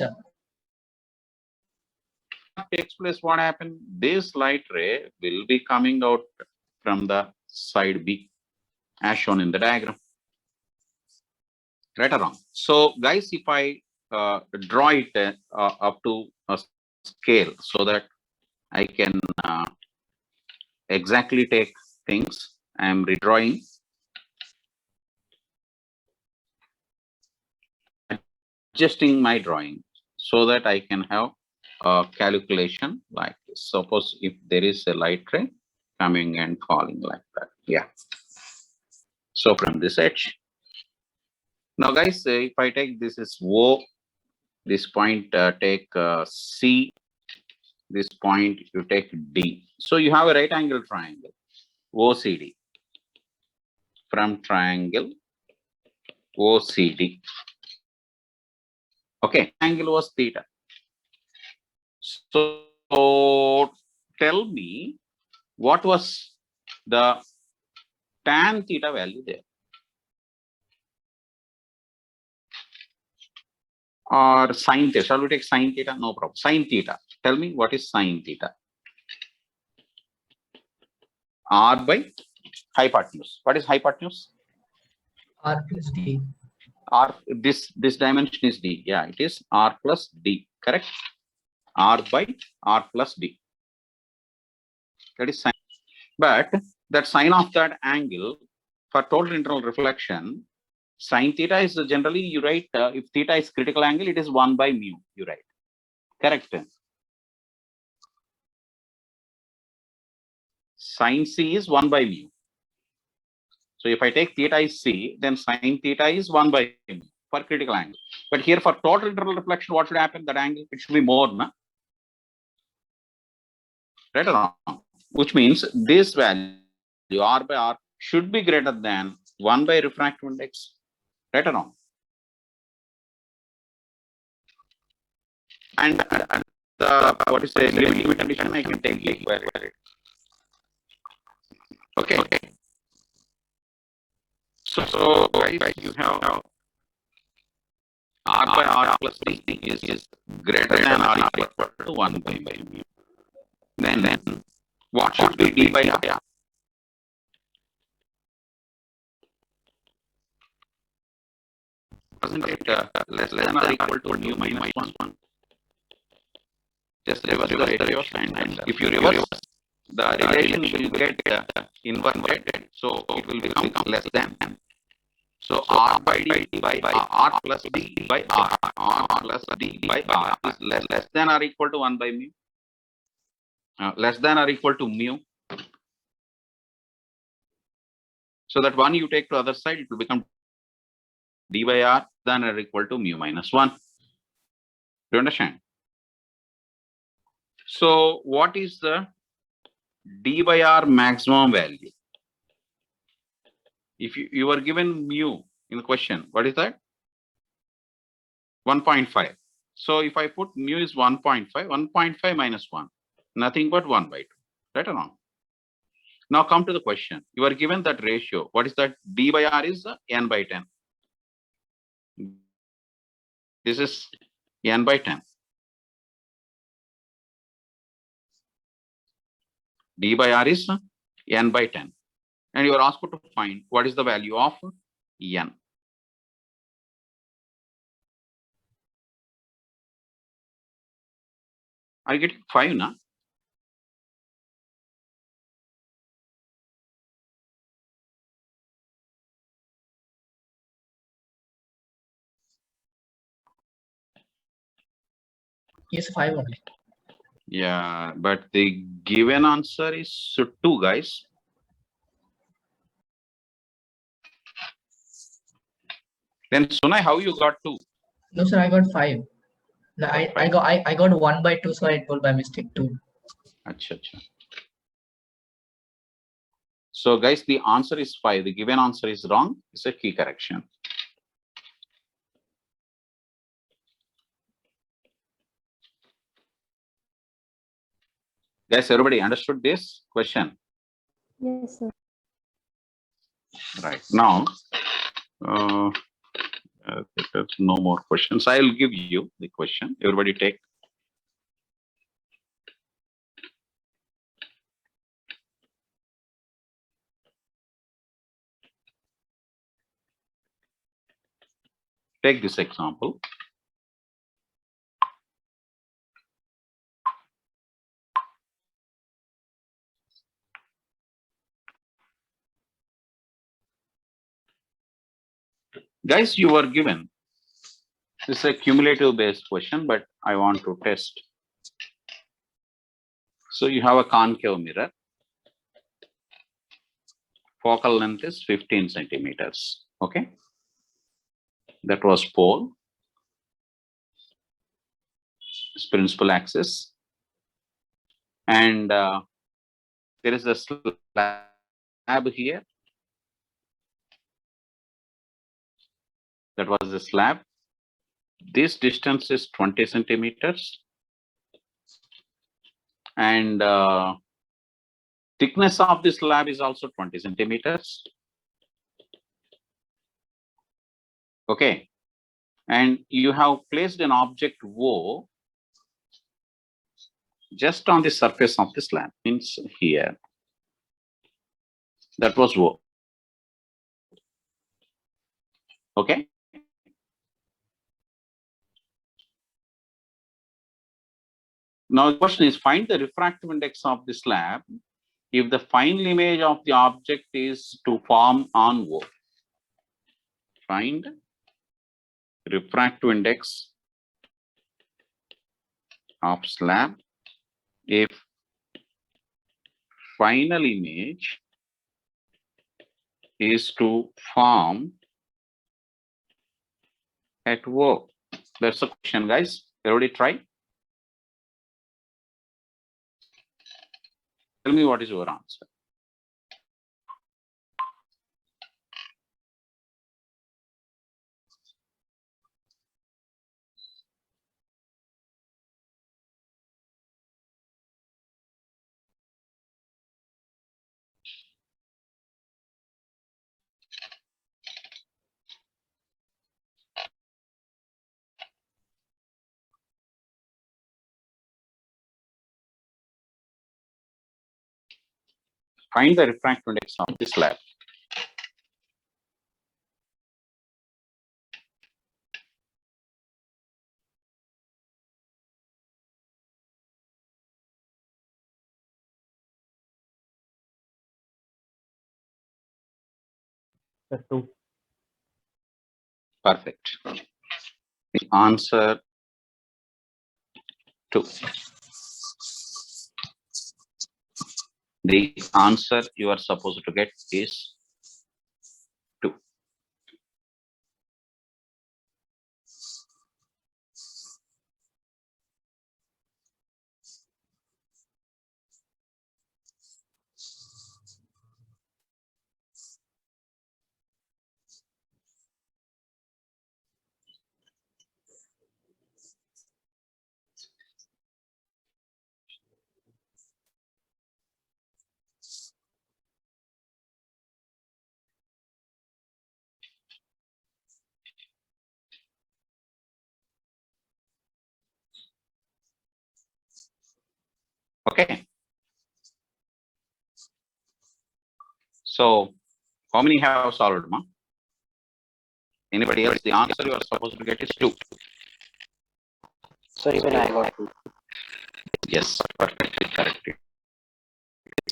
sir. Takes place, what happened? This light ray will be coming out from the side B, as shown in the diagram. Right or wrong? So, guys, if I draw it up to a scale so that I can exactly take things, I am redrawing. Adjusting my drawing so that I can have a calculation like this. Suppose if there is a light ray coming and falling like that. Yeah. So from this edge. Now, guys, if I take this is O, this point take C, this point you take D. So you have a right angle triangle, OCD. From triangle OCD. Okay, angle was theta. So tell me what was the tan theta value there? Or sine theta? Shall we take sine theta? No problem. Sine theta. Tell me what is sine theta? R by hypotenuse. What is hypotenuse? R plus D. R. This dimension is D. Yeah, it is R plus D. Correct. R by R plus D. That is sine. But that sine of that angle for total internal reflection, sine theta is generally, you write, if theta is critical angle, it is 1 by mu, you write. Correct. Sine C is 1 by mu. So if I take theta is C, then sine theta is 1 by mu for critical angle. But here for total internal reflection, what should happen? That angle, it should be more, na? Right or wrong? Which means this value, R by R, should be greater than 1 by refractive index. Right or wrong? And the, what is the limit condition? I can take equal. Okay. So guys, you have R by R plus D is greater than or equal to 1 by mu. Then what should be D by R? Isn't it less than or equal to mu minus 1? Just reverse the ratio, and if you reverse, the relation will get inverted, so it will become less than. So R by D by R plus D by R, R plus D by R is less than or equal to 1 by mu. Less than or equal to mu. So that one you take to other side, it will become D by R than or equal to mu minus 1. Do you understand? So what is the D by R maximum value? If you were given mu in the question, what is that? 1.5. So if I put mu is 1.5, 1.5 minus 1, nothing but 1 by 2. Right or wrong? Now come to the question. You are given that ratio. What is that? D by R is n by 10. This is n by 10. D by R is n by 10. And you are asked to find what is the value of n. Are you getting 5 now? Yes, 5 only. Yeah, but the given answer is 2, guys. Then Sunay, how you got 2? No, sir, I got 5. No, I got 1 by 2, so I told by mistake 2. Acha. So guys, the answer is 5. The given answer is wrong. It's a key correction. Guys, everybody understood this question? Yes, sir. Right. Now, There's no more questions. I'll give you the question. Everybody take. Take this example. Guys, you were given. This is a cumulative based question, but I want to test. So you have a concave mirror. Focal length is 15 centimeters. Okay. That was pole. This principal axis. And there is a slab here. That was the slab. This distance is 20 centimeters. And thickness of this slab is also 20 centimeters. Okay. And you have placed an object O just on the surface of the slab, means here. That was O. Okay. Now the question is, find the refractive index of the slab if the final image of the object is to form on O. Find refractive index of slab if final image is to form at O. That's the question, guys. Everybody try. Tell me what is your answer. Find the refractive index of the slab. The 2. Perfect. The answer 2. The answer you are supposed to get is 2. Okay. So how many have solved, ma? Anybody else? The answer you are supposed to get is 2. So even I got 2. Yes, perfectly correct.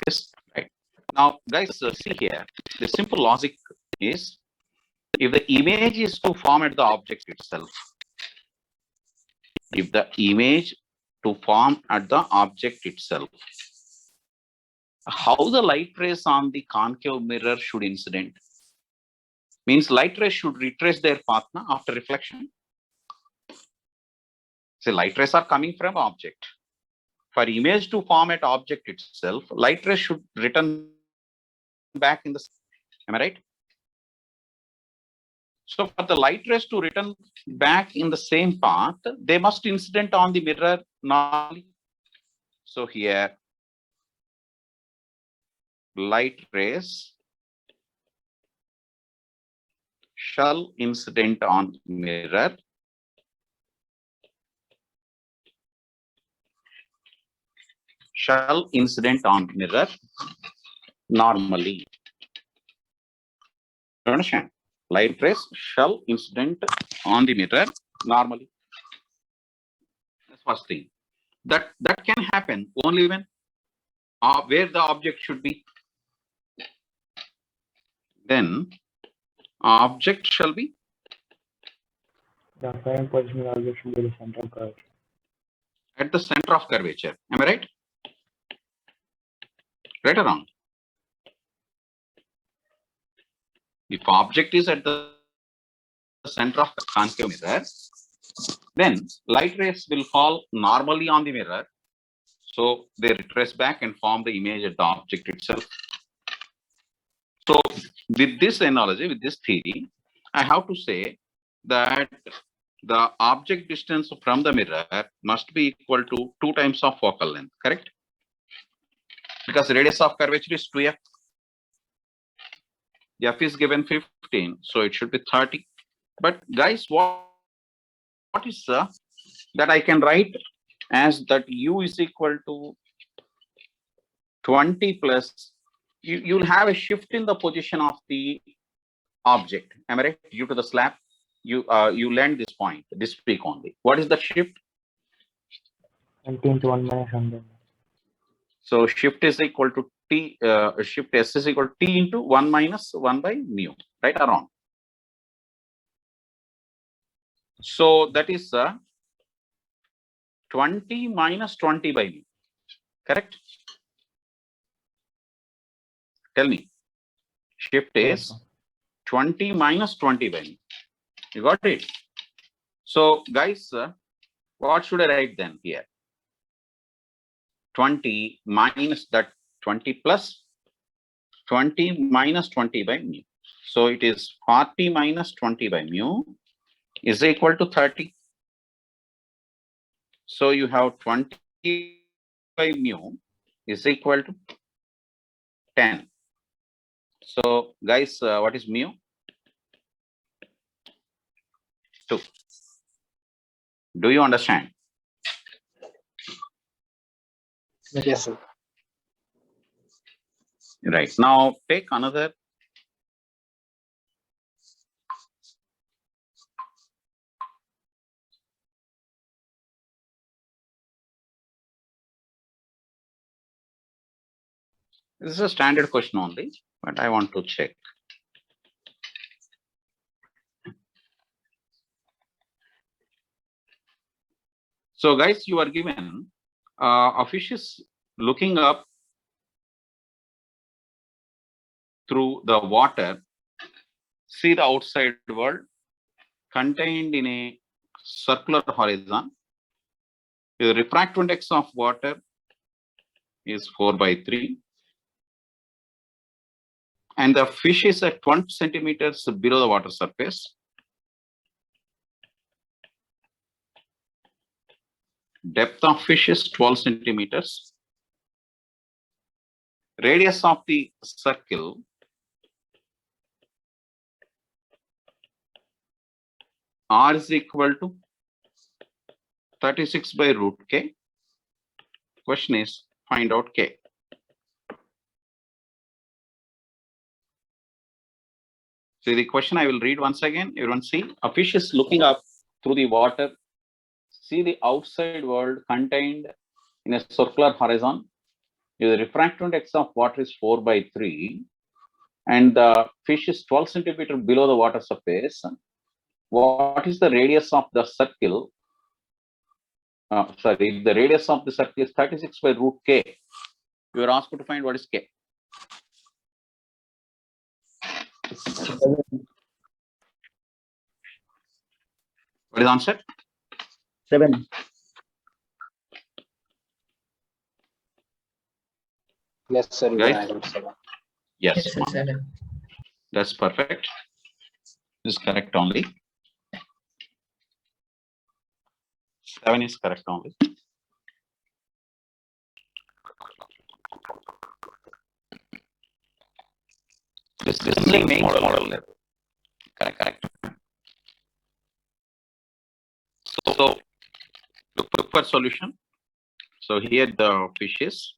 Yes, right. Now, guys, see here. The simple logic is, if the image is to form at the object itself, if the image to form at the object itself, how the light rays on the concave mirror should incident? Means light rays should retrace their path after reflection. So light rays are coming from object. For image to form at object itself, light rays should return back in the, am I right? So for the light rays to return back in the same path, they must incident on the mirror normally. So here, light rays shall incident on mirror normally. You understand? Light rays shall incident on the mirror normally. That's first thing. That can happen only when where the object should be. Then object shall be The current position object should be the center of curvature. at the center of curvature. Am I right? Right or wrong? If object is at the center of the concave mirror, then light rays will fall normally on the mirror. So they retrace back and form the image at the object itself. So with this analogy, with this theory, I have to say that the object distance from the mirror must be equal to 2 times of focal length, correct? Because radius of curvature is 2f. F is given 15, so it should be 30. But guys, what is that I can write as that u is equal to 20 plus, you'll have a shift in the position of the object. Am I right? Due to the slab, you land this point, this peak only. What is the shift? 20 into 1 minus 100. So shift is equal to t, shift s is equal to t into 1 minus 1 by mu, right or wrong? So that is 20 minus 20 by mu, correct? Tell me. Shift is 20 minus 20 by mu. You got it? So guys, what should I write then here? 20 minus that 20 plus 20 minus 20 by mu. So it is 40 minus 20 by mu is equal to 30. So you have 20 by mu is equal to 10. So guys, what is mu? 2. Do you understand? Yes, sir. Right. Now take another. This is a standard question only, but I want to check. So guys, you are given a fish is looking up through the water, see the outside world contained in a circular horizon. The refractive index of water is 4/3. And the fish is at 20 centimeters below the water surface. Depth of fish is 12 centimeters. Radius of the circle r is equal to 36 by root k. Question is find out k. So the question I will read once again. Everyone see, a fish is looking up through the water, see the outside world contained in a circular horizon. The refractive index of water is 4/3, and the fish is 12 centimeters below the water surface. What is the radius of the circle? Sorry, the radius of the circle is 36 by root k. You are asked to find what is k. What is the answer? 7. Yes, sir. Guys? Yes, Yes, sir, 7. that's perfect. This is correct only. 7 is correct only. This is the main model level. Correct. correct. So look for solution. So here the fish is.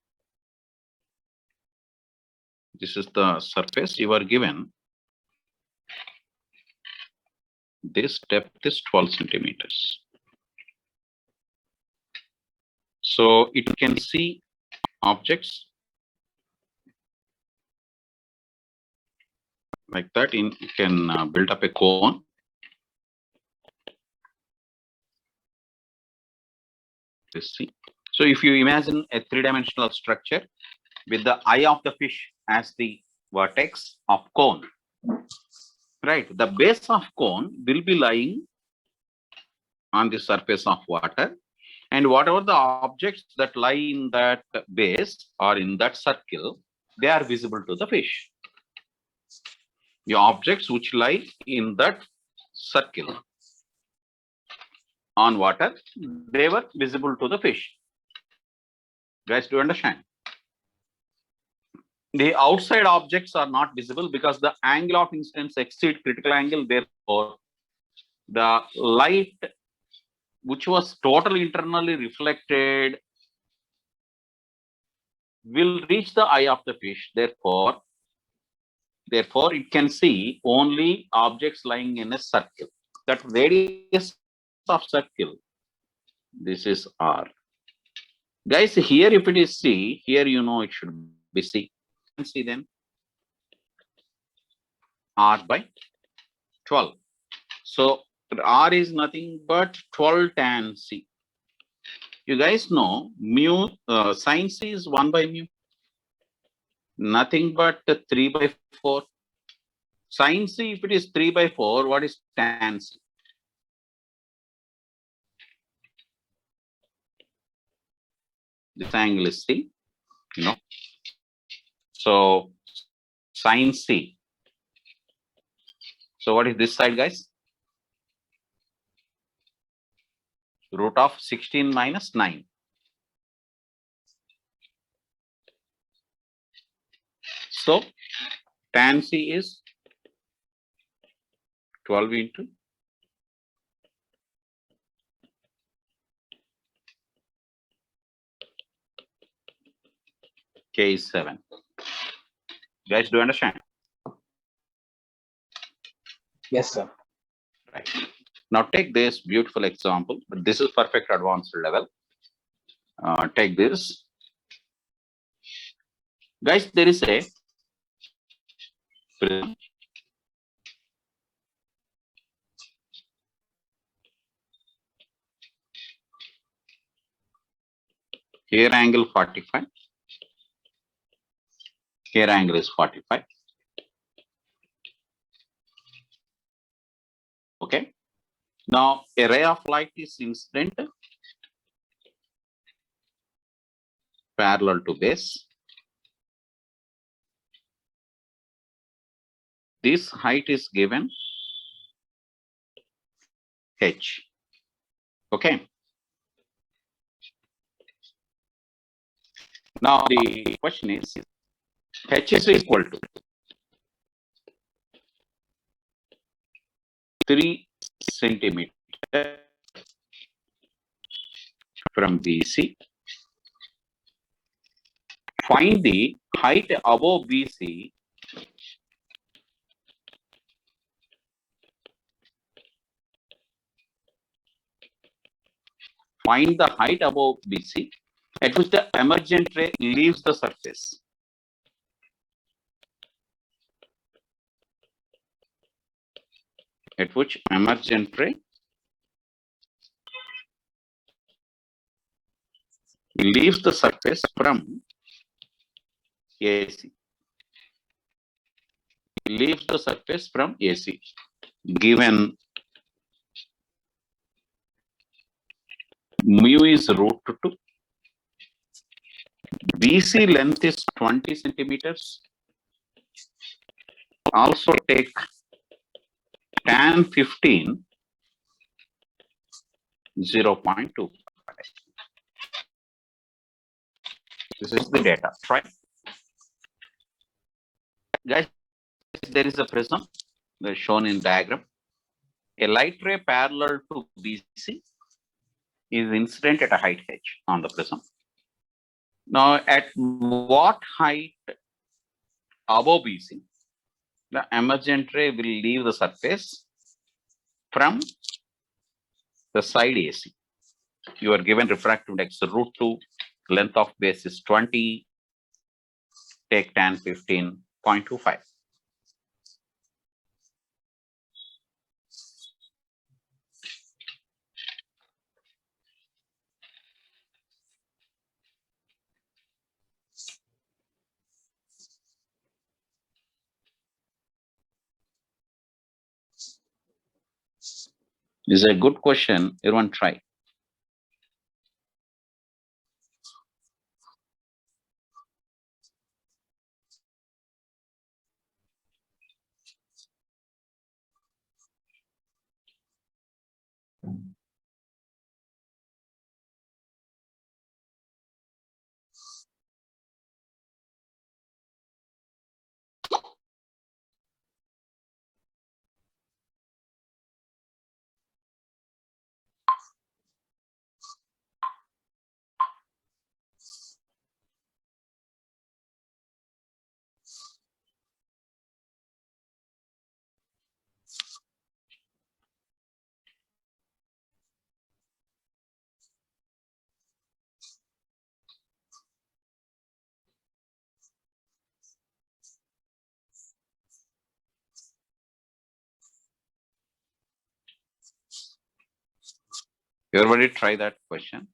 This is the surface you are given. This depth is 12 centimeters. So it can see objects like that. You can build up a cone. Let's see. So if you imagine a three-dimensional structure with the eye of the fish as the vertex of cone, right? The base of cone will be lying on the surface of water, and whatever the objects that lie in that base or in that circle, they are visible to the fish. The objects which lie in that circle on water, they were visible to the fish. Guys, do you understand? The outside objects are not visible because the angle of incidence exceeds critical angle. Therefore, the light which was totally internally reflected will reach the eye of the fish. Therefore, it can see only objects lying in a circle. That radius of circle, this is R. Guys, here if it is C, here you know it should be C. See then, R by 12. So R is nothing but 12 tan C. You guys know mu, sin C is 1 by mu. Nothing but 3 by 4. Sin C, if it is 3 by 4, what is tan C? This angle is C, you know. So sin C. So what is this side, guys? Root of 16 minus 9. So tan C is 12 into K is 7. Guys, do you understand? Yes, sir. Right. Now take this beautiful example, but this is perfect advanced level. Take this. Guys, there is a prism. Here angle 45. Here angle is 45. Okay. Now a ray of light is incident parallel to base. This height is given H. Okay. Now the question is, H is equal to 3 centimeter from BC. Find the height above BC find the height above BC at which the emergent ray leaves the surface. At which emergent ray leaves the surface from AC. Leaves the surface from AC. Given mu is root 2. BC length is 20 centimeters. Also take tan 15 0.2. This is the data, right? Guys, there is a prism. they're shown in diagram. A light ray parallel to BC is incident at a height h on the prism. Now, at what height above BC, the emergent ray will leave the surface from the side AC? You are given refractive index √2, length of base is 20, take tan 15.25. This is a good question. Everyone try. Everybody try that question.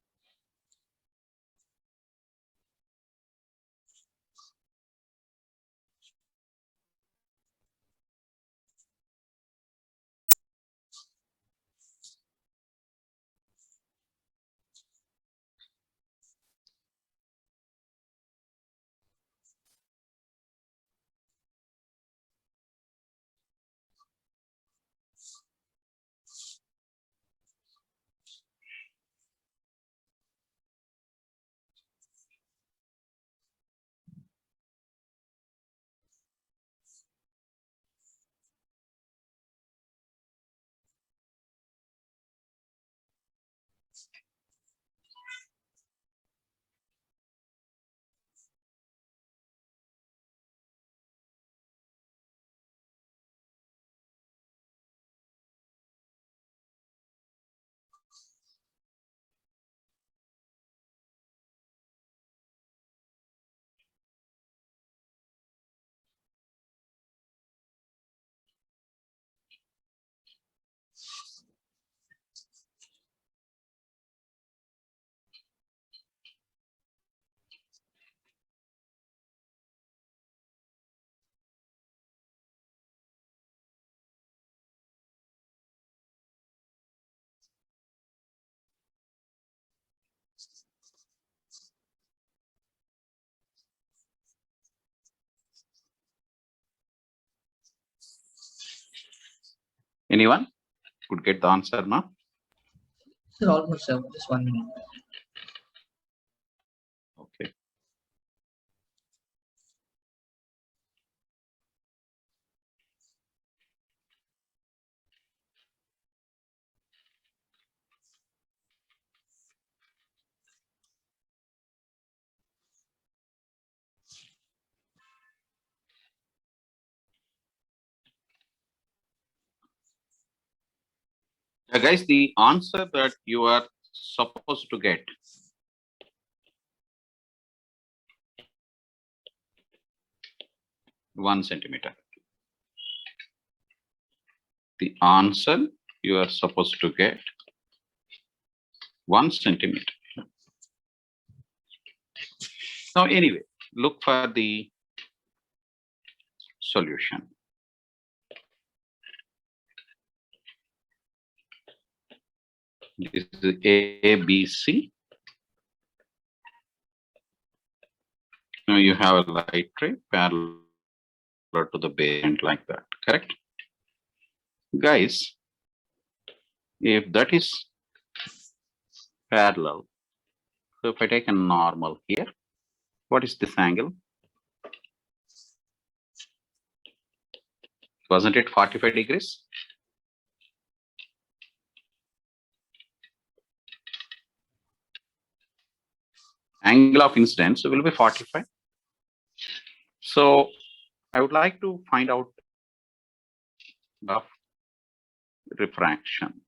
Anyone could get the answer now? Sir, almost, sir. Just 1 minute. Okay. Guys, the answer that you are supposed to get one centimeter. The answer you are supposed to get 1 centimeter. Now, anyway, look for the solution. This is A, B, C. Now you have a light ray parallel to the base like that, correct? Guys, if that is parallel, so if I take a normal here, what is this angle? Wasn't it 45 degrees? Angle of incidence will be 45. So I would like to find out the refraction.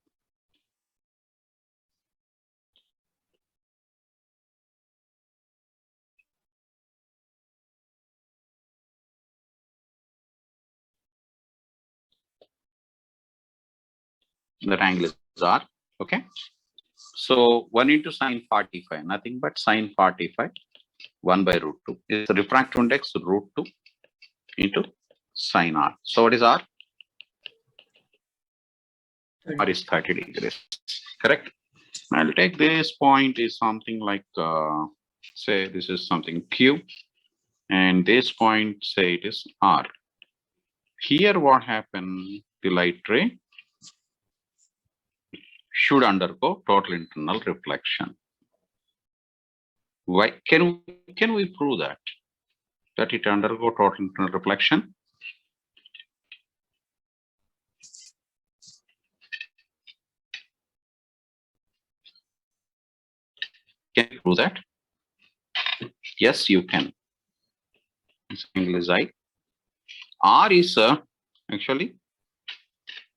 That angle is R. Okay. So 1 into sine 45, nothing but sine 45, 1 by root 2. Is the refractive index root 2 into sine R. So what is R? R is 30 degrees. Correct. I'll take this point is something like, say this is something Q, and this point, say it is R. Here what happened, the light ray should undergo total internal reflection. Why can we prove that it undergo total internal reflection? Can you prove that? Yes, you can. This angle is I. R is actually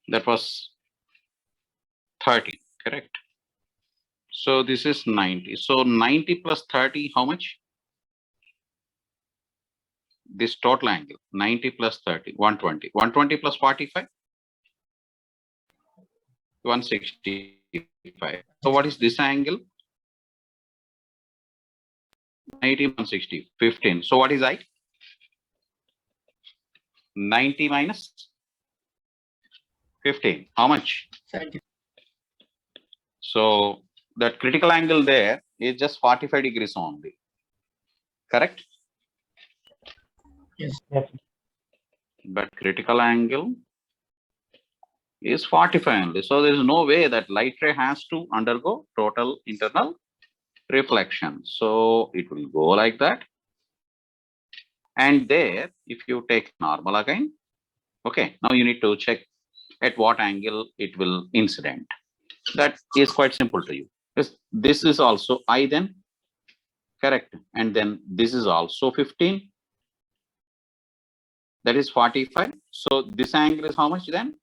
that was 30, correct? So this is 90. So 90 plus 30, how much? This total angle, 90 plus 30, 120. 120 plus 45? 165. So what is this angle? 90, 160, 15. So what is I? 90 minus 15. How much? 70. So that critical angle there is just 45 degrees only. Correct? Yes. Yes. But critical angle is 45 only. So there is no way that light ray has to undergo total internal reflection. So it will go like that. And there, if you take normal again, okay, now you need to check at what angle it will incident. That is quite simple to you. This is also I then, correct. And then this is also 15. That is 45. So this angle is how much then?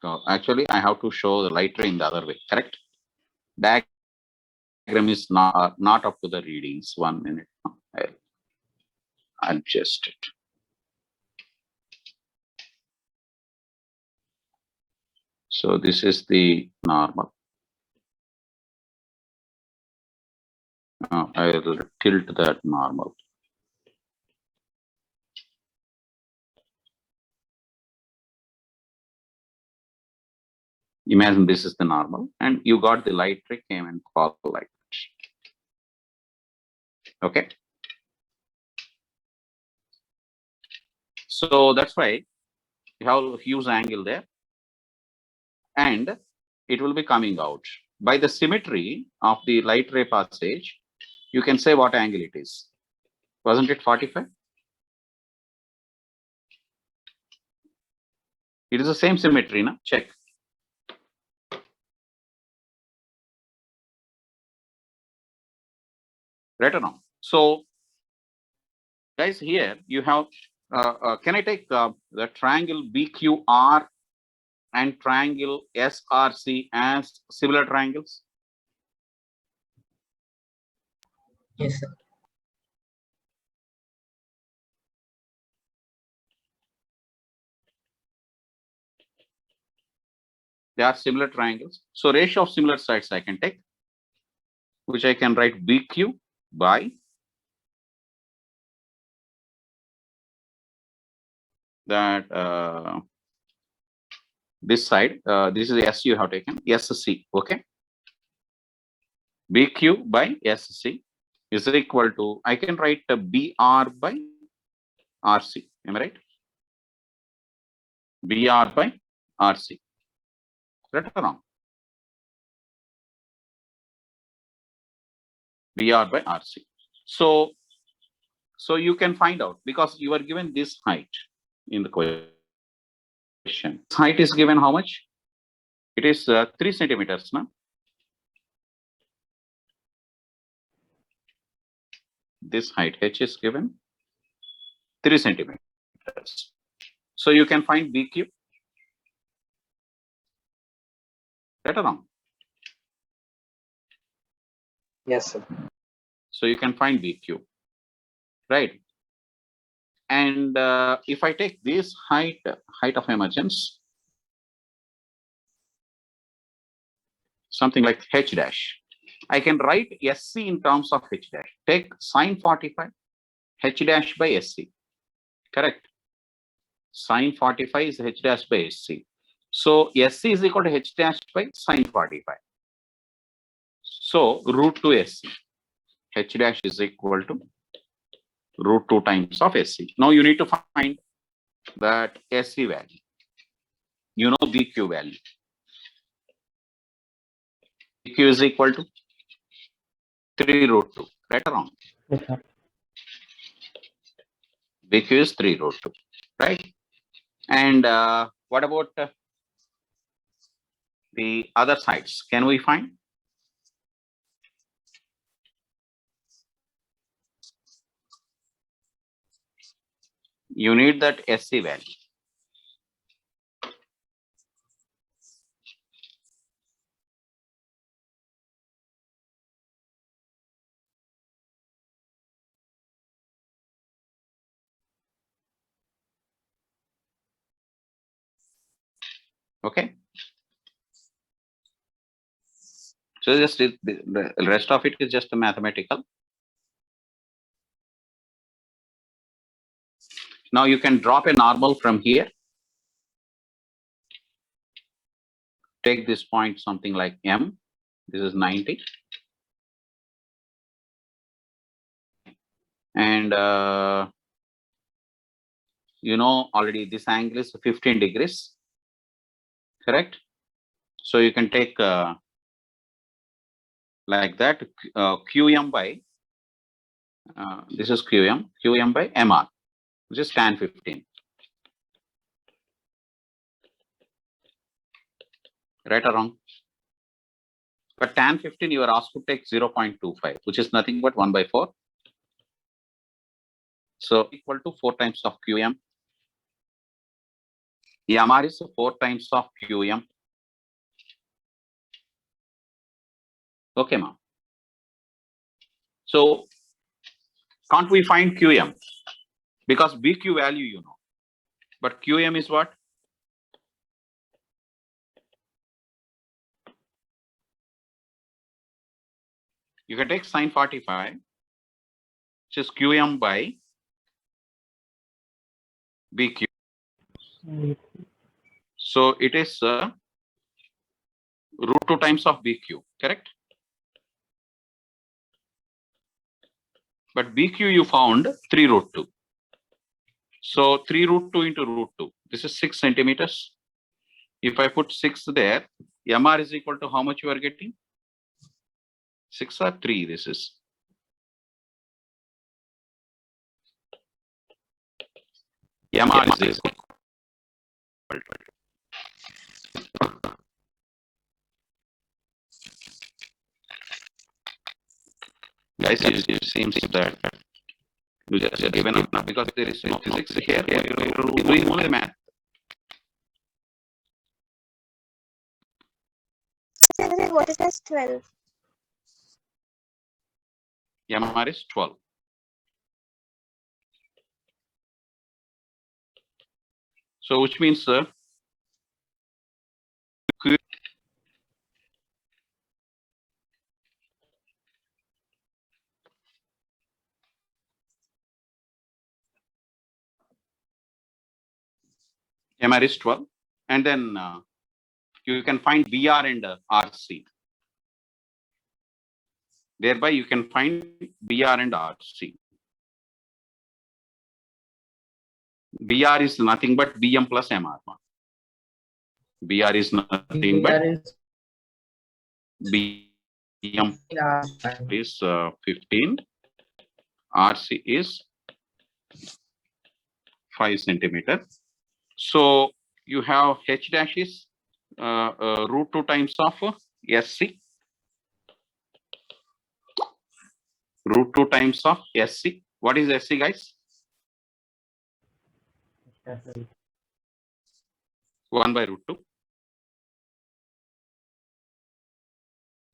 So actually, I have to show the light ray in the other way, correct? Diagram is not up to the readings. 1 minute. I'll adjust it. So this is the normal. I will tilt that normal. Imagine this is the normal, and you got the light ray came and fall like that. Okay. So that's why you have a huge angle there, and it will be coming out. By the symmetry of the light ray passage, you can say what angle it is. Wasn't it 45? It is the same symmetry, na? Check. Right or no? So, guys, here you have, can I take the triangle BQR and triangle SRC as similar triangles? Yes, sir. They are similar triangles. So ratio of similar sides I can take, which I can write BQ by that this side, this is the S you have taken, SC, okay? BQ by SC is equal to, I can write BR by RC, am I right? BR by RC, right or wrong? BR by RC. So you can find out because you are given this height in the question. This height is given how much? It is 3 centimeters now. This height H is given 3 centimeters. So you can find BQ. Right or wrong? Yes, sir. So you can find BQ, right? And if I take this height of emergence, something like H dash, I can write SC in terms of H dash. Take sine 45, H dash by SC, correct? Sine 45 is H dash by SC. So SC is equal to H dash by sine 45. So root 2 SC. H dash is equal to root 2 times of SC. Now you need to find that SC value. You know BQ value. BQ is equal to 3 root 2. Right or wrong? Yes, sir. BQ is 3 root 2. Right? And what about the other sides? Can we find? You need that SC value. Okay. So just the rest of it is just a mathematical. Now you can drop a normal from here. Take this point something like M. This is 90. And you know already this angle is 15 degrees. Correct? So you can take like that QM by this is QM by MR, which is tan 15. Right or wrong? But tan 15 you are asked to take 0.25, which is nothing but 1 by 4. So equal to 4 times of QM. MR is 4 times of QM. Okay, ma'am. So can't we find QM? Because BQ value you know. But QM is what? You can take sine 45, which is QM by BQ. So it is root 2 times of BQ, correct? But BQ you found 3 root 2. So 3 root 2 into root 2. This is 6 centimeters. If I put 6 there, MR is equal to how much you are getting? 6 or 3 this is. MR is equal. Guys, it seems that you just given up now because there is no physics here. You're doing only math. What is this 12? MR is 12. So which means MR is 12, and then you can find BR and RC. Thereby you can find BR and RC. BR is nothing but BM plus MR. BR is nothing but M Yeah, fine. is 15, RC is 5 centimeter. So you have H dash is root 2 times of SC. Root 2 times of SC. What is SC, guys? 1 by root 2.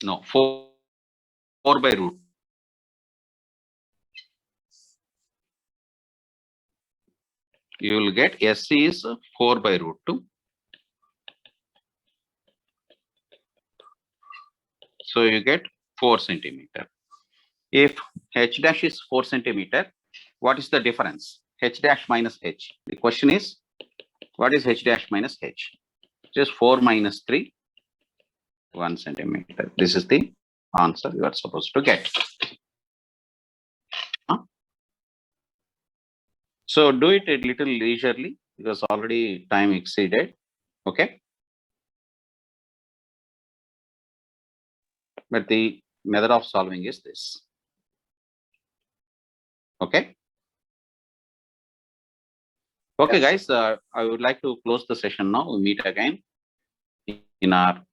No, 4 by root. You will get SC is 4 by root 2. So you get 4 centimeter. If H dash is 4 centimeter, what is the difference? H dash minus H. The question is, what is H dash minus H? Just 4 minus 3, 1 centimeter. This is the answer you are supposed to get. So do it a little leisurely because already time exceeded. Okay. But the method of solving is this. Okay. Okay, Yes. guys, I would like to close the session now. We'll meet again in our